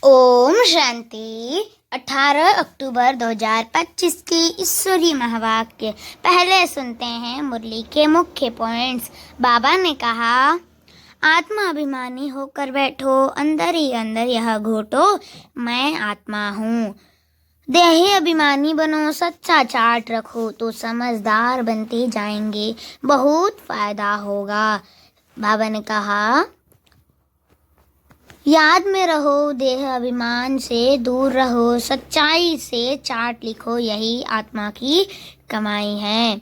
ओम शांति। 18 अक्टूबर 2025 की ईश्वरी महावाक्य। पहले सुनते हैं मुरली के मुख्य पॉइंट्स। बाबा ने कहा, आत्मा अभिमानी होकर बैठो, अंदर ही अंदर यह घोटो, मैं आत्मा हूँ। देही अभिमानी बनो, सच्चा चार्ट रखो तो समझदार बनते जाएंगे, बहुत फायदा होगा। बाबा ने कहा, याद में रहो, देह अभिमान से दूर रहो, सच्चाई से चार्ट लिखो, यही आत्मा की कमाई है।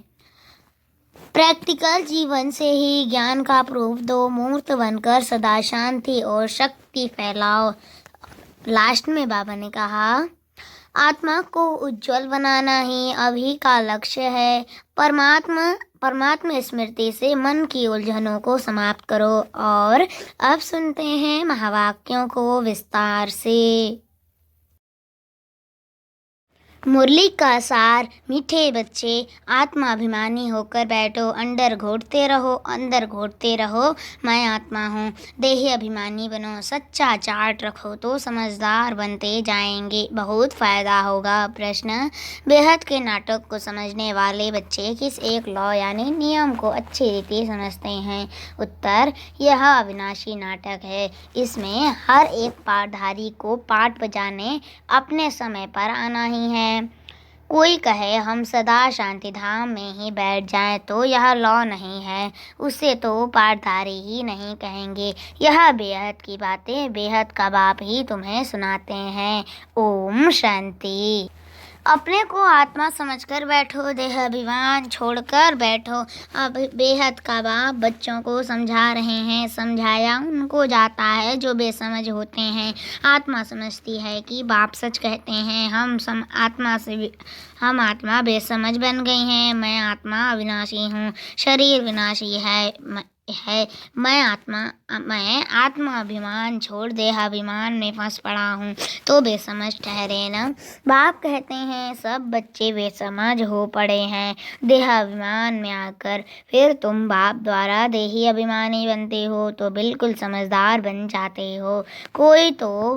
प्रैक्टिकल जीवन से ही ज्ञान का प्रूफ दो, मूर्त बनकर सदा शांति और शक्ति फैलाओ। लास्ट में बाबा ने कहा, आत्मा को उज्जवल बनाना ही अभी का लक्ष्य है। परमात्मा स्मृति से मन की उलझनों को समाप्त करो। और अब सुनते हैं महावाक्यों को विस्तार से। मुरली का सार। मीठे बच्चे, आत्मा अभिमानी होकर बैठो, अंदर घोटते रहो, मैं आत्मा हूँ। देही अभिमानी बनो, सच्चा चार्ट रखो तो समझदार बनते जाएंगे, बहुत फायदा होगा। प्रश्न, बेहद के नाटक को समझने वाले बच्चे किस एक लॉ यानी नियम को अच्छी रीति समझते हैं? उत्तर, यह अविनाशी नाटक है। इसमें हर एक पाठधारी को पाठ बजाने अपने समय पर आना ही है। कोई कहे हम सदा शांति धाम में ही बैठ जाएं तो यह लॉ नहीं है, उसे तो पाठधारी ही नहीं कहेंगे। यह बेहद की बातें बेहद का बाप ही तुम्हें सुनाते हैं। ओम शांति। अपने को आत्मा समझकर बैठो, देह अभिमान छोड़कर बैठो। अब बेहद का बाप बच्चों को समझा रहे हैं। समझाया उनको जाता है जो बेसमझ होते हैं। आत्मा समझती है कि बाप सच कहते हैं। हम आत्मा बेसमझ बन गई हैं। मैं आत्मा अविनाशी हूँ, शरीर विनाशी है। मैं आत्मा अभिमान छोड़ देहाभिमान में फंस पड़ा हूँ तो बेसमझ ठहरे न। बाप कहते हैं सब बच्चे बेसमझ हो पड़े हैं देहाभिमान में आकर। फिर तुम बाप द्वारा देही अभिमानी बनते हो तो बिल्कुल समझदार बन जाते हो। कोई तो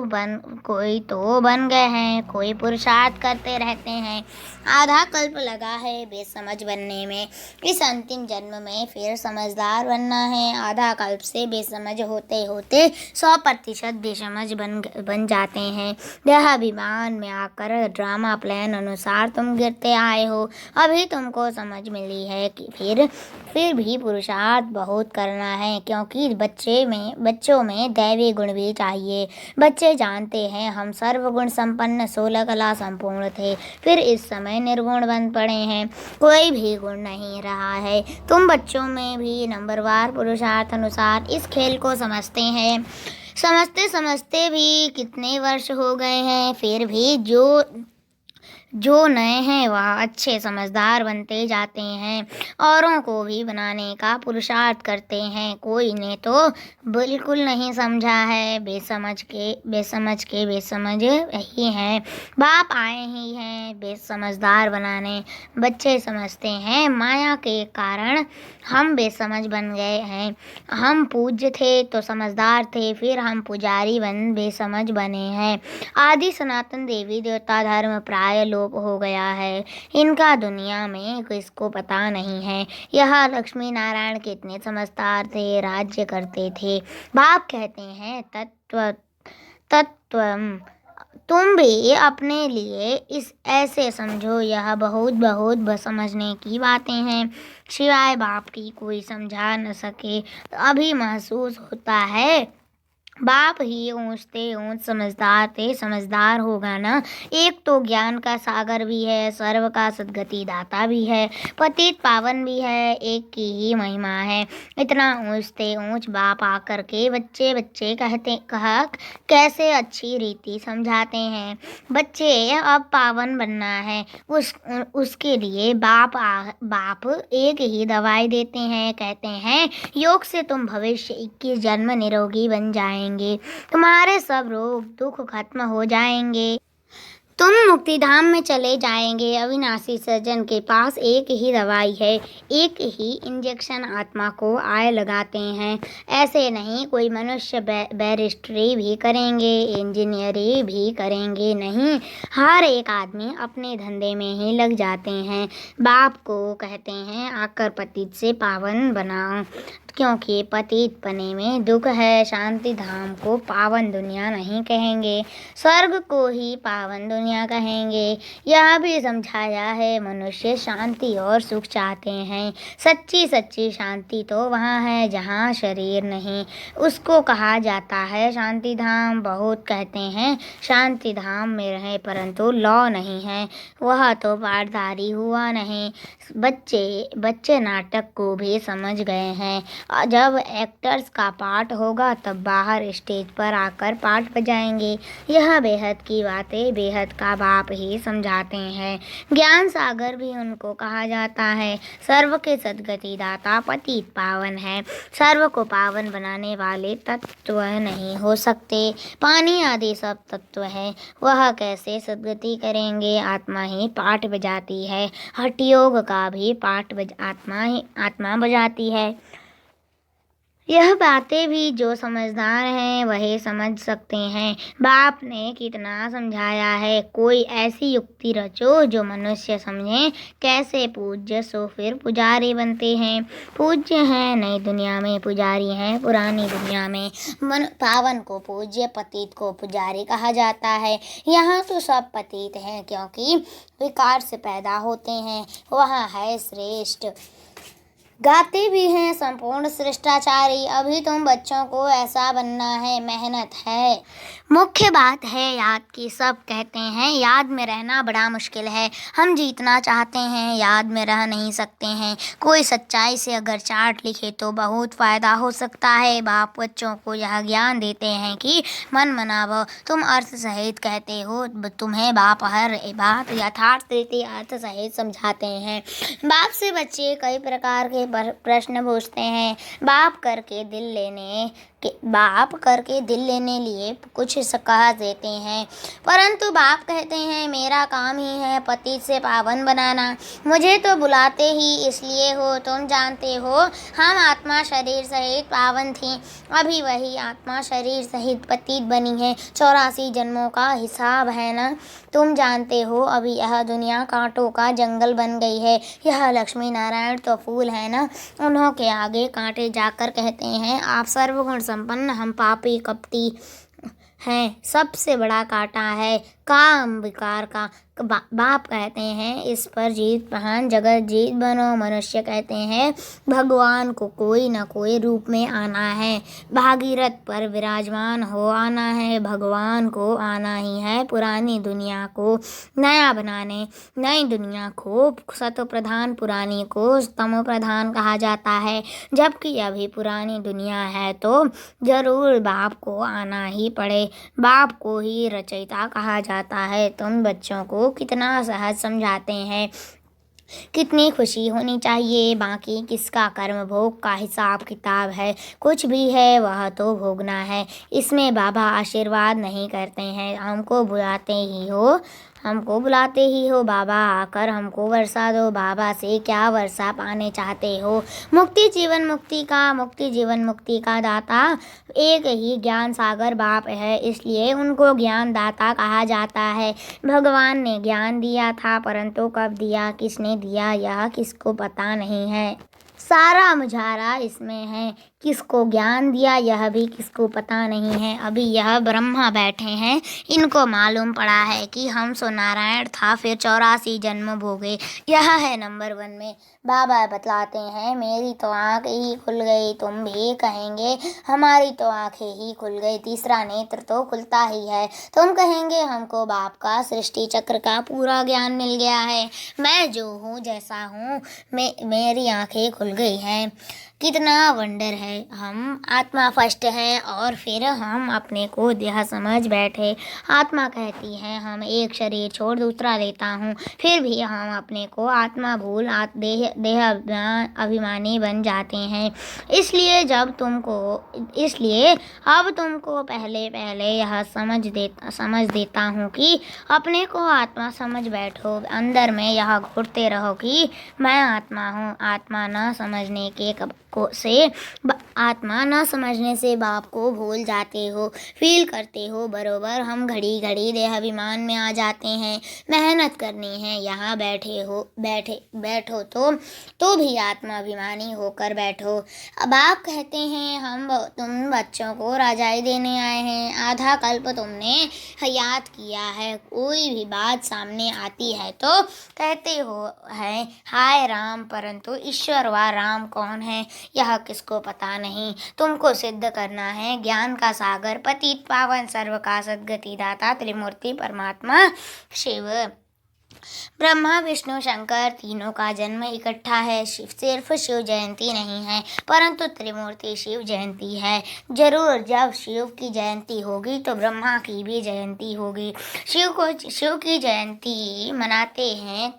बन गए हैं, कोई पुरुषार्थ करते रहते हैं। आधा कल्प लगा है बेसमझ बनने में। इस अंतिम जन्म में फिर समझदार बनना है। आधा कल्प से बेसमझ होते होते 100% बेसमझ बन जाते हैं। देहाभिमान में आकर ड्रामा प्लान अनुसार तुम गिरते आए हो। अभी तुमको समझ मिली है कि फिर भी पुरुषार्थ बहुत करना है, क्योंकि बच्चों में दैवी गुण भी चाहिए। बच्चे जानते हैं हम सर्वगुण संपन्न 16 कला संपूर्ण थे, फिर इस समय निर्गुण बन पड़े हैं, कोई भी गुण नहीं रहा है। तुम बच्चों में भी नंबरवार पुरुषार्थ अनुसार इस खेल को समझते हैं। समझते भी कितने वर्ष हो गए हैं, फिर भी जो नए हैं वह अच्छे समझदार बनते जाते हैं, औरों को भी बनाने का पुरुषार्थ करते हैं। कोई ने तो बिल्कुल नहीं समझा है, बेसमझ बेसमझ यही हैं। बाप आए ही हैं बेसमझदार बनाने। बच्चे समझते हैं माया के कारण हम बेसमझ बन गए हैं। हम पूज्य थे तो समझदार थे, फिर हम पुजारी बन बेसमझ बने हैं। आदि सनातन देवी देवता धर्म प्राय लोप हो गया है, इनका दुनिया में किसको पता नहीं है। यह लक्ष्मी नारायण कितने समझदार थे, राज्य करते थे। बाप कहते हैं तत्व तुम भी अपने लिए इस ऐसे समझो, यह बहुत समझने की बातें हैं। सिवाय बाप की कोई समझा न सके। अभी महसूस होता है बाप ही ऊंच समझदार होगा ना। एक तो ज्ञान का सागर भी है, सर्व का सद्गति दाता भी है, पतित पावन भी है, एक की ही महिमा है। इतना ऊंच बाप आकर के बच्चे कहा कैसे अच्छी रीति समझाते हैं। बच्चे अब पावन बनना है, उसके लिए बाप एक ही दवाई देते हैं। कहते हैं योग से तुम भविष्य 21 जन्म निरोगी बन जाएंगे, तुम्हारे सब रोग दुख खत्म हो जाएंगे। तुम मुक्तिधाम में चले जाएंगे। अविनाशी सज्जन के पास एक ही दवाई है, एक ही इंजेक्शन आत्मा को आय लगाते हैं। ऐसे नहीं, कोई मनुष्य बैरिस्ट्री भी करेंगे, इंजीनियरिंग भी करेंगे नहीं, हर एक आदमी अपने धंधे में ही लग जाते हैं। बाप को कहते हैं आकर पतित से पावन बनाओ, क्योंकि पतित पने में दुख है। शांति धाम को पावन दुनिया नहीं कहेंगे, स्वर्ग को ही पावन दुनिया कहेंगे। यह भी समझाया है, मनुष्य शांति और सुख चाहते हैं। सच्ची सच्ची शांति तो वहाँ है जहाँ शरीर नहीं, उसको कहा जाता है शांति धाम। बहुत कहते हैं शांति धाम में रहे, परंतु लौ नहीं है, वह तो पाठधारी हुआ नहीं। बच्चे नाटक को भी समझ गए हैं। जब एक्टर्स का पाठ होगा तब बाहर स्टेज पर आकर पाठ बजाएंगे। यह बेहद की बातें बेहद का बाप ही समझाते हैं। ज्ञान सागर भी उनको कहा जाता है। सर्व के सद्गति दाता पतित पावन है। सर्व को पावन बनाने वाले तत्व नहीं हो सकते। पानी आदि सब तत्व है, वह कैसे सद्गति करेंगे? आत्मा ही पाठ बजाती है। हठ योग का भी पाठ आत्मा बजाती है। यह बातें भी जो समझदार हैं वही समझ सकते हैं। बाप ने कितना समझाया है। कोई ऐसी युक्ति रचो जो मनुष्य समझे। कैसे पूज्य सो फिर पुजारी बनते हैं। पूज्य हैं नई दुनिया में, पुजारी हैं पुरानी दुनिया में। पावन को पूज्य, पतित को पुजारी कहा जाता है। यहाँ तो सब पतित हैं, क्योंकि विकार से पैदा होते हैं। वहाँ है श्रेष्ठ, गाते भी हैं संपूर्ण शिष्टाचारी। अभी तुम बच्चों को ऐसा बनना है, मेहनत है, मुख्य बात है याद की। सब कहते हैं याद में रहना बड़ा मुश्किल है। हम जीतना चाहते हैं, याद में रह नहीं सकते हैं। कोई सच्चाई से अगर चार्ट लिखे तो बहुत फायदा हो सकता है। बाप बच्चों को यह ज्ञान देते हैं कि मन मनावो, तुम अर्थ सहित कहते हो। तुम्हें बाप हर बात यथार्थ रीति अर्थ सहित समझाते हैं। बाप से बच्चे कई प्रकार के प्रश्न पूछते हैं। बाप करके दिल लेने लिए कुछ कह देते हैं, परंतु बाप कहते हैं मेरा काम ही है पति से पावन बनाना। मुझे तो बुलाते ही इसलिए हो, तुम जानते हो हम आत्मा शरीर सहित पावन थी, अभी वही आत्मा शरीर सहित पतित बनी है। 84 जन्मों का हिसाब है ना। तुम जानते हो अभी यह दुनिया कांटों का जंगल बन गई है। यह लक्ष्मी नारायण तो फूल है ना, उन्हों के आगे कांटे जाकर कहते हैं आप सर्वगुण संपन्न, हम पापी कपटी हैं। सबसे बड़ा कांटा है काम विकार का। बाप कहते हैं इस पर जीत महान, जगत जीत बनो। मनुष्य कहते हैं भगवान को कोई न कोई रूप में आना है, भागीरथ पर विराजमान हो आना है। भगवान को आना ही है पुरानी दुनिया को नया बनाने। नई दुनिया को सतो प्रधान, पुरानी को तमो प्रधान कहा जाता है। जबकि अभी पुरानी दुनिया है तो जरूर बाप को आना ही पड़े। बाप को ही रचयिता कहा जाता है। तुम बच्चों को कितना सहज समझाते हैं, कितनी खुशी होनी चाहिए। बाकी किसका कर्म भोग का हिसाब किताब है, कुछ भी है वह तो भोगना है। इसमें बाबा आशीर्वाद नहीं करते हैं। हमको बुलाते ही हो बाबा आकर हमको वर्षा दो। बाबा से क्या वर्षा पाने चाहते हो? मुक्ति जीवन मुक्ति का दाता एक ही ज्ञान सागर बाप है, इसलिए उनको ज्ञान दाता कहा जाता है। भगवान ने ज्ञान दिया था, परंतु कब दिया, किसने दिया, यह किसको पता नहीं है। सारा मुझारा इसमें है। किसको ज्ञान दिया यह भी किसको पता नहीं है। अभी यह ब्रह्मा बैठे हैं, इनको मालूम पड़ा है कि हम सो नारायण था, फिर 84 जन्म भोगे। यह है नंबर 1 में। बाबा बतलाते हैं मेरी तो आँख ही खुल गई, तुम भी कहेंगे हमारी तो आँखें ही खुल गई, तीसरा नेत्र तो खुलता ही है। तुम कहेंगे हमको बाप का सृष्टि चक्र का पूरा ज्ञान मिल गया है, मैं जो हूँ जैसा हूँ मेरी आँखें खुल गई हैं। कितना वंडर है। हम आत्मा फर्स्ट है और फिर हम अपने को देह समझ बैठे। आत्मा कहती है हम एक शरीर छोड़ दूसरा लेता हूँ, फिर भी हम अपने को आत्मा भूल देह अभिमानी बन जाते हैं। इसलिए अब तुमको पहले पहले यह समझ देता हूँ कि अपने को आत्मा समझ बैठो। अंदर में यह घुटते रहो कि मैं आत्मा हूँ। आत्मा न समझने से बाप को भूल जाते हो, फील करते हो। बरोबर हम घड़ी घड़ी देहाभिमान में आ जाते हैं। मेहनत करनी है, यहाँ बैठो तो भी आत्माभिमानी होकर बैठो। अब आप कहते हैं तुम बच्चों को राजाई देने आए हैं। आधा कल्प तुमने याद किया है। कोई भी बात सामने आती है तो कहते हो है हाय राम, परंतु ईश्वर व राम कौन है यह किसको पता नहीं। तुमको सिद्ध करना है ज्ञान का सागर, पतित पावन सर्व का सद्गति दाता त्रिमूर्ति परमात्मा शिव। ब्रह्मा विष्णु शंकर तीनों का जन्म इकट्ठा है। सिर्फ शिव जयंती नहीं है, परंतु त्रिमूर्ति शिव जयंती है। जरूर जब शिव की जयंती होगी तो ब्रह्मा की भी जयंती होगी। शिव की जयंती मनाते हैं,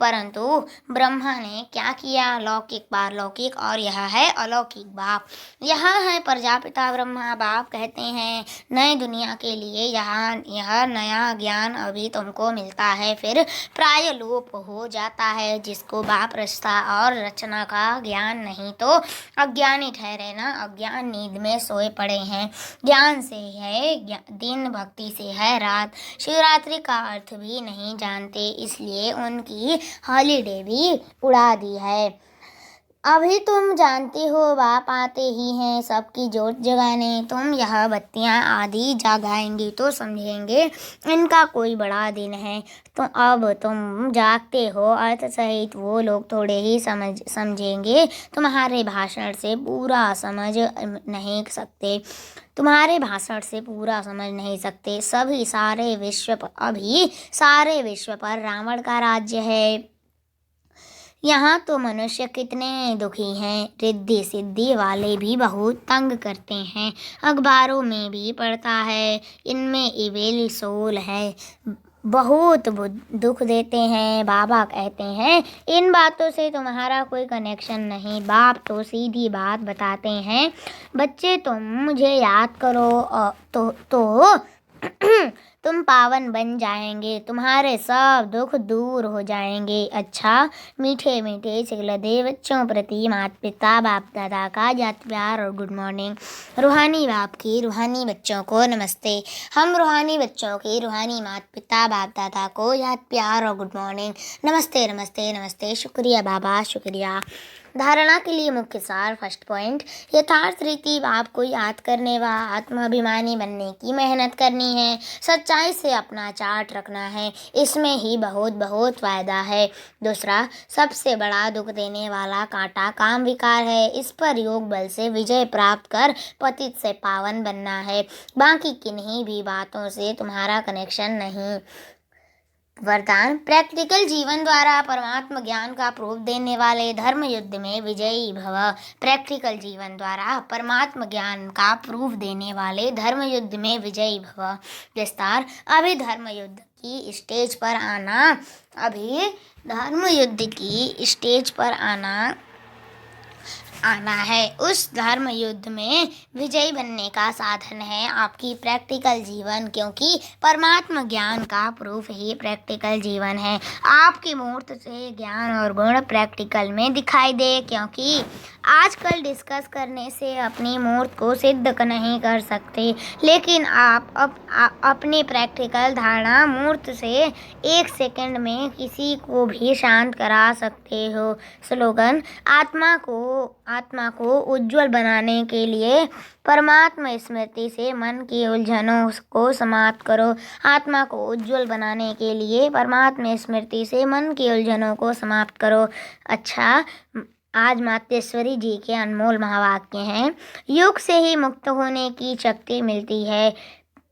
परंतु ब्रह्मा ने क्या किया? लौकिक पारलौकिक और यह है अलौकिक बाप। यह है प्रजापिता ब्रह्मा। बाप कहते हैं नई दुनिया के लिए यह नया ज्ञान अभी तुमको मिलता है, फिर प्राय लोप हो जाता है। जिसको बाप रचता और रचना का ज्ञान नहीं तो अज्ञानी ठहरे ना। अज्ञान नींद में सोए पड़े हैं। ज्ञान से है दिन, भक्ति से है रात। शिवरात्रि का अर्थ भी नहीं जानते, इसलिए उनकी हॉलीडे भी उड़ा दी है। अभी तुम जानते हो बाप आते ही हैं सबकी जोत जगाने। तुम यह बत्तियां आदि जगाएंगे तो समझेंगे इनका कोई बड़ा दिन है। तो अब तुम जागते हो, अर्थ सहित वो लोग थोड़े ही समझेंगे। तुम्हारे भाषण से पूरा समझ नहीं सकते। अभी सारे विश्व पर रावण का राज्य है। यहाँ तो मनुष्य कितने दुखी हैं। रिद्धि सिद्धि वाले भी बहुत तंग करते हैं। अखबारों में भी पढ़ता है इनमें इविल सोल है, बहुत दुख देते हैं। बाबा कहते हैं इन बातों से तुम्हारा कोई कनेक्शन नहीं। बाप तो सीधी बात बताते हैं, बच्चे तुम मुझे याद करो तो तुम पावन बन जाएंगे, तुम्हारे सब दुख दूर हो जाएंगे। अच्छा मीठे मीठे चिलदे बच्चों प्रति माता पिता बाप दादा का याद प्यार और गुड मॉर्निंग। रूहानी बाप की रूहानी बच्चों को नमस्ते। हम रूहानी बच्चों की रूहानी माता पिता बाप दादा को याद प्यार और गुड मॉर्निंग। नमस्ते नमस्ते नमस्ते। शुक्रिया बाबा, शुक्रिया। धारणा के लिए मुख्य सार। फर्स्ट पॉइंट, यथार्थ रीति बाप को याद करने व आत्माभिमानी बनने की मेहनत करनी है। सच्चाई से अपना चार्ट रखना है, इसमें ही बहुत फायदा है। दूसरा, सबसे बड़ा दुख देने वाला कांटा काम विकार है। इस पर योग बल से विजय प्राप्त कर पतित से पावन बनना है। बाकी किन्हीं भी बातों से तुम्हारा कनेक्शन नहीं। वरदान, प्रैक्टिकल जीवन द्वारा परमात्मा ज्ञान का प्रूफ देने वाले धर्म युद्ध में विजयी भव। प्रैक्टिकल जीवन द्वारा परमात्मा ज्ञान का प्रूफ देने वाले धर्म युद्ध में विजयी भव। विस्तार, अभी धर्म युद्ध की स्टेज पर आना है। उस धर्म युद्ध में विजयी बनने का साधन है आपकी प्रैक्टिकल जीवन, क्योंकि परमात्मा ज्ञान का प्रूफ ही प्रैक्टिकल जीवन है। आपकी मूर्त से ज्ञान और गुण प्रैक्टिकल में दिखाई दे, क्योंकि आजकल डिस्कस करने से अपनी मूर्त को सिद्ध नहीं कर सकते, लेकिन आप अपनी प्रैक्टिकल धारणा मूर्त से 1 सेकंड में किसी को भी शांत करा सकते हो। स्लोगन, आत्मा को उज्जवल बनाने के लिए परमात्मा स्मृति से मन की उलझनों को समाप्त करो। आत्मा को उज्जवल बनाने के लिए परमात्मा स्मृति से मन की उलझनों को समाप्त करो। अच्छा, आज मातेश्वरी जी के अनमोल महावाक्य हैं। योग से ही मुक्त होने की शक्ति मिलती है।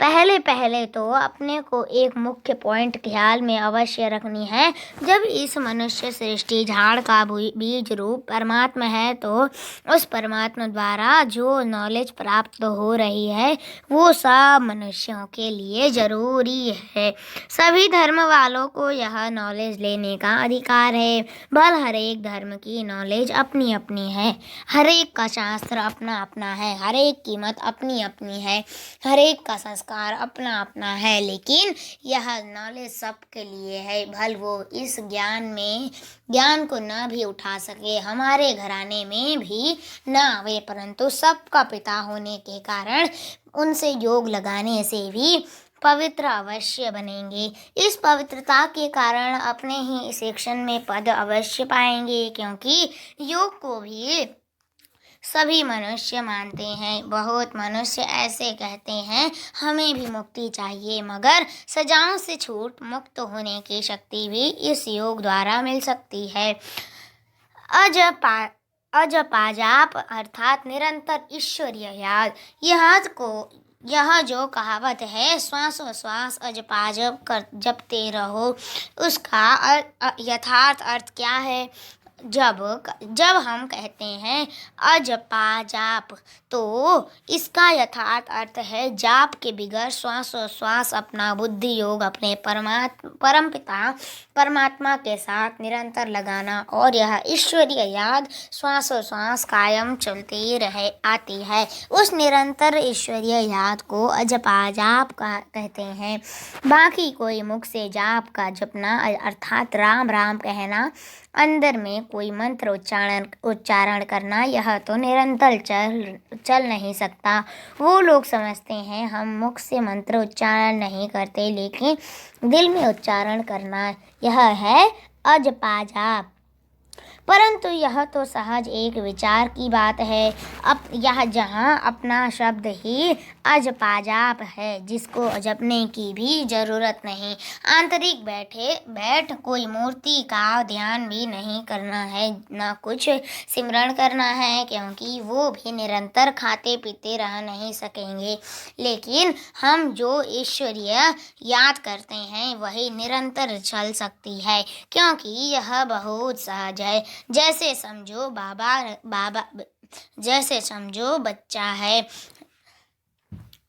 पहले पहले तो अपने को एक मुख्य पॉइंट ख्याल में अवश्य रखनी है। जब इस मनुष्य सृष्टि झाड़ का बीज रूप परमात्मा है तो उस परमात्मा द्वारा जो नॉलेज प्राप्त हो रही है वो सब मनुष्यों के लिए जरूरी है। सभी धर्म वालों को यह नॉलेज लेने का अधिकार है। भल हर एक धर्म की नॉलेज अपनी अपनी है, हर एक का शास्त्र अपना अपना है, हर एक की मत अपनी अपनी है, हर एक का संस्कार अपना अपना है, लेकिन यह नॉलेज सबके लिए है। भल वो इस ज्ञान को न भी उठा सके, हमारे घराने में भी न आवे, परंतु सबका पिता होने के कारण उनसे योग लगाने से भी पवित्र अवश्य बनेंगे। इस पवित्रता के कारण अपने ही सेक्शन में पद अवश्य पाएंगे, क्योंकि योग को भी सभी मनुष्य मानते हैं। बहुत मनुष्य ऐसे कहते हैं हमें भी मुक्ति चाहिए, मगर सजाओं से छूट मुक्त होने की शक्ति भी इस योग द्वारा मिल सकती है। अजपाजाप अर्थात निरंतर ईश्वरीय याद। यह जो कहावत है श्वासोश्वास अजपाजप कर जपते रहो, उसका यथार्थ अर्थ क्या है? जब हम कहते हैं अजपा जाप तो इसका यथार्थ अर्थ है जाप के बिगड़ श्वासोश्वास अपना बुद्धि योग अपने परमपिता परमात्मा के साथ निरंतर लगाना, और यह ईश्वरीय याद श्वासोश्वास कायम चलती रहे आती है। उस निरंतर ईश्वरीय याद को अजपा जाप का कहते हैं। बाकी कोई मुख से जाप का जपना अर्थात राम राम कहना, अंदर में कोई मंत्र उच्चारण करना, यह तो निरंतर चल नहीं सकता। वो लोग समझते हैं हम मुख से मंत्र उच्चारण नहीं करते, लेकिन दिल में उच्चारण करना, यह है अजपा जाप। परंतु यह तो सहज एक विचार की बात है। अब यह जहाँ अपना शब्द ही अजपाजाप है, जिसको जपने की भी जरूरत नहीं। आंतरिक बैठ कोई मूर्ति का ध्यान भी नहीं करना है, ना कुछ सिमरण करना है, क्योंकि वो भी निरंतर खाते पीते रह नहीं सकेंगे। लेकिन हम जो ईश्वरीय याद करते हैं वही निरंतर चल सकती है, क्योंकि यह बहुत सहज है। जैसे समझो बच्चा है,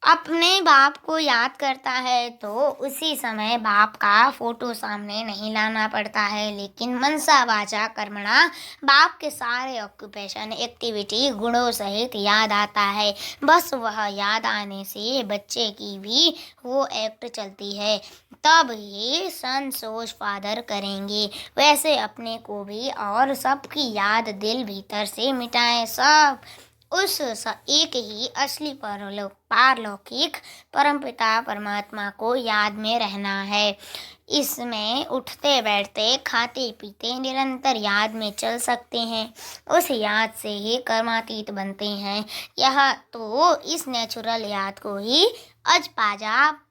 अपने बाप को याद करता है तो उसी समय बाप का फोटो सामने नहीं लाना पड़ता है, लेकिन मनसा वाचा कर्मणा बाप के सारे ऑक्यूपेशन एक्टिविटी गुणों सहित याद आता है। बस वह याद आने से बच्चे की भी वो एक्ट चलती है, तब ये सन सोच फादर करेंगे। वैसे अपने को भी और सबकी याद दिल भीतर से मिटाएं। सब उस एक ही असली पारलौकिक परमपिता परमात्मा को याद में रहना है। इसमें उठते बैठते खाते पीते निरंतर याद में चल सकते हैं। उस याद से ही कर्मातीत बनते हैं। यह तो इस नेचुरल याद को ही अजपाजाप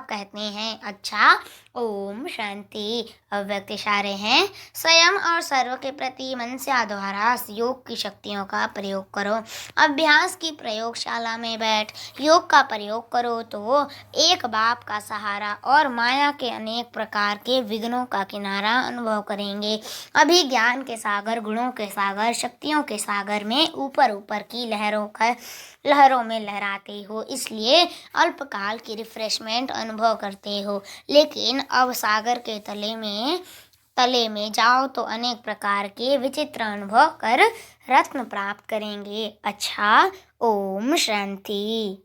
कहते हैं। अच्छा, ओम शांति। अव्यक्त इशारे हैं। स्वयं और सर्व के प्रति मनसा द्वारा योग की शक्तियों का प्रयोग करो। अभ्यास की प्रयोगशाला में बैठ योग का प्रयोग करो तो एक बाप का सहारा और माया के अनेक प्रकार के विघ्नों का किनारा अनुभव करेंगे। अभी ज्ञान के सागर, गुणों के सागर, शक्तियों के सागर में ऊपर ऊपर की लहरों में लहराते हो, इसलिए अल्पकाल की रिफ्रेशमेंट अनुभव करते हो। लेकिन अब सागर के तले में जाओ तो अनेक प्रकार के विचित्र अनुभव कर रत्न प्राप्त करेंगे। अच्छा, ओम शांति।